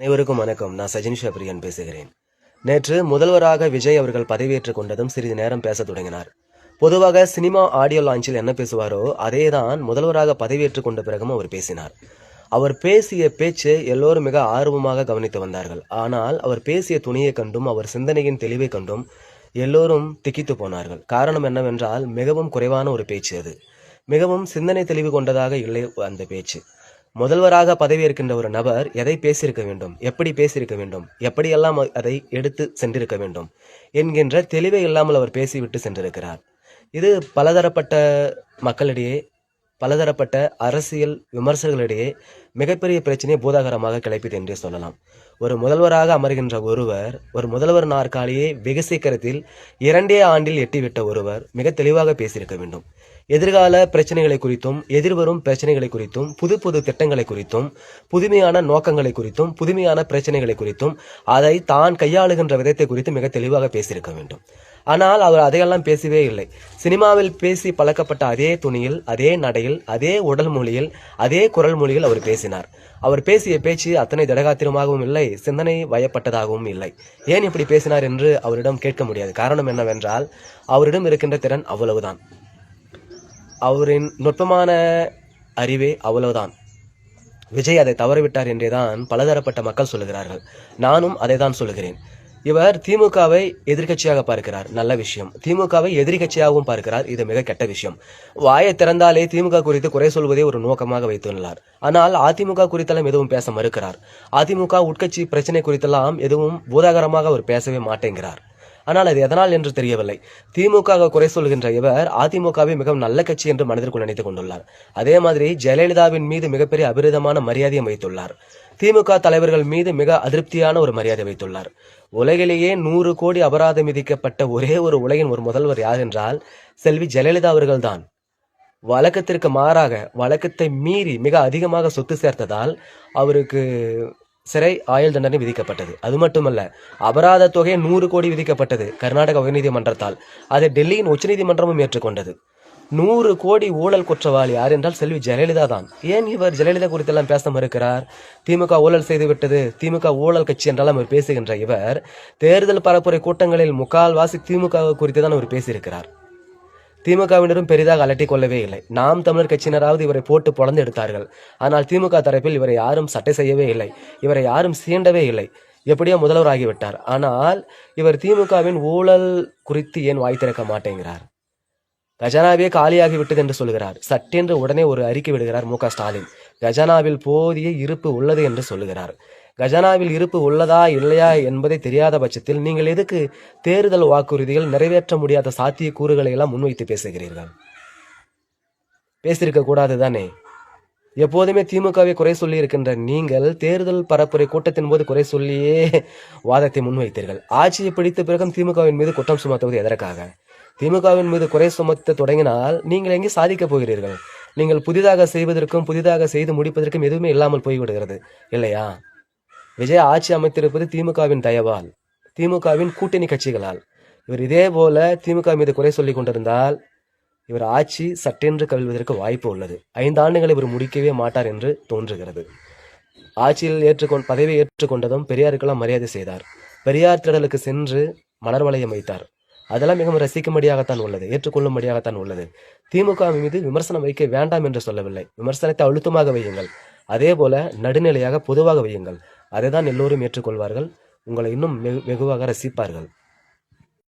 அனைவருக்கும் வணக்கம். நான் சஜினிஷா பிரியன் பேசுகிறேன். நேற்று முதல்வராக விஜய் அவர்கள் பதவியேற்றுக் கொண்டதும் சிறிது நேரம் பேசத் தொடங்கினார். பொதுவாக சினிமா ஆடியோ லான்ச்சில் என்ன பேசுவாரோ அதேதான் முதல்வராக பதவியேற்றுக் கொண்ட பிறகும் அவர் பேசினார். அவர் பேசிய பேச்சு எல்லோரும் மிக ஆர்வமாக கவனித்து வந்தார்கள். ஆனால் அவர் பேசிய துணியை கண்டும் அவர் சிந்தனையின் தெளிவை கண்டும் எல்லோரும் திக்கித்து போனார்கள். காரணம் என்னவென்றால் மிகவும் குறைவான ஒரு பேச்சு அது. மிகவும் சிந்தனை தெளிவு கொண்டதாக இல்லை அந்த பேச்சு. முதல்வராக பதவியேற்கின்ற ஒரு நபர் எதை பேசியிருக்க வேண்டும், எப்படி பேசியிருக்க வேண்டும், எப்படியெல்லாம் அதை எடுத்து சென்றிருக்க வேண்டும் என்கின்ற தெளிவே இல்லாமல் அவர் பேசிவிட்டு சென்றிருக்கிறார். இது பலதரப்பட்ட மக்களிடையே, பலதரப்பட்ட அரசியல் விமர்சகர்களிடையே மிகப்பெரிய பிரச்சனையை பூதாகரமாக கிளப்பியது என்றே சொல்லலாம். ஒரு முதல்வராக அமர்கின்ற ஒருவர், ஒரு முதல்வர் நாற்காலியை வெகு சீக்கிரத்தில் 2 ஆண்டில் எட்டிவிட்ட ஒருவர் மிக தெளிவாக பேசியிருக்க வேண்டும். எதிர்கால பிரச்சனைகளை குறித்தும், எதிர்வரும் பிரச்சனைகளை குறித்தும், புது புது திட்டங்களை குறித்தும், புதுமையான நோக்கங்களை குறித்தும், புதுமையான பிரச்சனைகளை குறித்தும், அதை தான் கையாளுகின்ற விதத்தை குறித்து மிக தெளிவாக பேசியிருக்க வேண்டும். ஆனால் அவர் அதையெல்லாம் பேசவே இல்லை. சினிமாவில் பேசி பழக்கப்பட்ட அதே துணியில், அதே நடையில், அதே உடல் மொழியில், அதே குரல் மொழியில் அவர் பேசினார். அவர் பேசிய பேச்சு அத்தனை திடகாத்திரமாகவும் இல்லை, சிந்தனை வயப்பட்டதாகவும் இல்லை. ஏன் இப்படி பேசினார் என்று அவரிடம் கேட்க முடியாது. காரணம் என்னவென்றால் அவரிடம் இருக்கின்ற திறன் அவ்வளவுதான். அவரின் நுட்பமான அறிவே அவ்வளவுதான். விஜய் அதை தவறிவிட்டார் என்றேதான் பலதரப்பட்ட மக்கள் சொல்லுகிறார்கள். நானும் அதை தான் சொல்லுகிறேன். இவர் திமுகவை எதிர்கட்சியாக பார்க்கிறார், நல்ல விஷயம். திமுகவை எதிரி கட்சியாகவும் பார்க்கிறார், இது மிக கெட்ட விஷயம். வாயை திறந்தாலே திமுக குறித்து குறை சொல்வதே ஒரு நோக்கமாக வைத்துள்ளார். ஆனால் அதிமுக குறித்தெல்லாம் எதுவும் பேச மறுக்கிறார். அதிமுக உட்கட்சி பிரச்சனை குறித்தெல்லாம் எதுவும் பூதாகரமாக அவர் பேசவே மாட்டேங்கிறார். ஆனால் அது எதனால் என்று தெரியவில்லை. திமுக குறை சொல்கின்ற இவர் அதிமுகவை மிகவும் நல்ல கட்சி என்று மனதிற்குள் நினைத்துக் கொண்டுள்ளார். அதே மாதிரி ஜெயலலிதாவின் மீது மிகப்பெரிய அபிரிதமான மரியாதையை வைத்துள்ளார். திமுக தலைவர்கள் மீது மிக அதிருப்தியான ஒரு மரியாதை வைத்துள்ளார். உலகிலேயே 100 கோடி அபராதம் விதிக்கப்பட்ட ஒரே ஒரு உலகின் ஒரு முதல்வர் யார் என்றால் செல்வி ஜெயலலிதா அவர்கள்தான். வழக்கத்திற்கு மாறாக, வழக்கத்தை மீறி மிக அதிகமாக சொத்து சேர்த்ததால் அவருக்கு சிறை ஆயுள் தண்டனை விதிக்கப்பட்டது. அது மட்டுமல்ல, அபராத தொகை 100 கோடி விதிக்கப்பட்டது கர்நாடக உயர்நீதிமன்றத்தால். அதை டெல்லியின் உச்சநீதிமன்றமும் ஏற்றுக்கொண்டது. 100 கோடி ஊழல் குற்றவாளி யார் என்றால் செல்வி ஜெயலலிதா தான். ஏன் இவர் ஜெயலலிதா குறித்தெல்லாம் பேச மறுக்கிறார்? திமுக ஊழல் செய்துவிட்டது, திமுக ஊழல் கட்சி என்றெல்லாம் அவர் பேசுகின்ற இவர் தேர்தல் பரப்புரை கூட்டங்களில் முக்கால்வாசி திமுக குறித்து தான் அவர் பேசியிருக்கிறார். திமுகவினரும் பெரிதாக அலட்டிக் கொள்ளவே இல்லை. நாம் தமிழர் கட்சியினராவது இவரை போட்டு பொளந்து எடுத்தார்கள். ஆனால் திமுக தரப்பில் இவரை யாரும் சட்டை செய்யவே இல்லை, இவரை யாரும் சீண்டவே இல்லை. எப்படியோ முதல்வர் ஆகிவிட்டார். ஆனால் இவர் திமுகவின் ஊழல் குறித்து ஏன் வாய் திறக்க மாட்டேங்கிறார்? கஜானாவே காலியாகிவிட்டது என்று சொல்கிறார். சட்டென்று உடனே ஒரு அறிக்கை விடுகிறார் மு.க.ஸ்டாலின். கஜானாவில் போதிய இருப்பு உள்ளது என்று சொல்லுகிறார். கஜானாவில் இருப்பு உள்ளதா இல்லையா என்பதை தெரியாத பட்சத்தில் நீங்கள் எதுக்கு தேர்தல் வாக்குறுதிகள் நிறைவேற்ற முடியாத சாத்திய கூறுகளை எல்லாம் முன்வைத்து பேசுகிறீர்கள்? பேசியிருக்க கூடாது தானே? எப்போதுமே திமுகவை குறை சொல்லி இருக்கின்ற நீங்கள் தேர்தல் பரப்புரை கூட்டத்தின் போது குறை சொல்லியே வாதத்தை முன்வைத்தீர்கள். ஆட்சியை பிடித்த பிறகும் திமுகவின் மீது குற்றம் சுமத்துவது எதற்காக? திமுகவின் மீது குறை சுமத்த தொடங்கினால் நீங்கள் எங்கே சாதிக்கப் போகிறீர்கள்? நீங்கள் புதிதாக செய்வதற்கும் புதிதாக செய்து முடிப்பதற்கும் எதுவுமே இல்லாமல் போய்விடுகிறது இல்லையா? விஜய் ஆட்சி அமைத்திருப்பது திமுகவின் தயவால், திமுகவின் கூட்டணி கட்சிகளால். இவர் இதே போல திமுக மீது குறை சொல்லிக் கொண்டிருந்தால் இவர் ஆட்சி சட்டென்று கவிழ்வதற்கு வாய்ப்பு உள்ளது. 5 ஆண்டுகளை இவர் முடிக்கவே மாட்டார் என்று தோன்றுகிறது. ஆட்சியில் பதவியை ஏற்றுக்கொண்டதும் பெரியாருக்கெல்லாம் மரியாதை செய்தார். பெரியார் திடலுக்கு சென்று மலர் வளையம் வைத்தார். அதெல்லாம் மிகவும் ரசிக்கும்படியாகத்தான் உள்ளது, ஏற்றுக்கொள்ளும்படியாகத்தான் உள்ளது. திமுக மீது விமர்சனம் வைக்க வேண்டாம் என்று சொல்லவில்லை. விமர்சனத்தை அழுத்தமாக வையுங்கள். அதே போல நடுநிலையாக பொதுவாக வையுங்கள். அதைதான் எல்லோரும் ஏற்றுக்கொள்வார்கள். உங்களை இன்னும் வெகுவாக ரசிப்பார்கள்.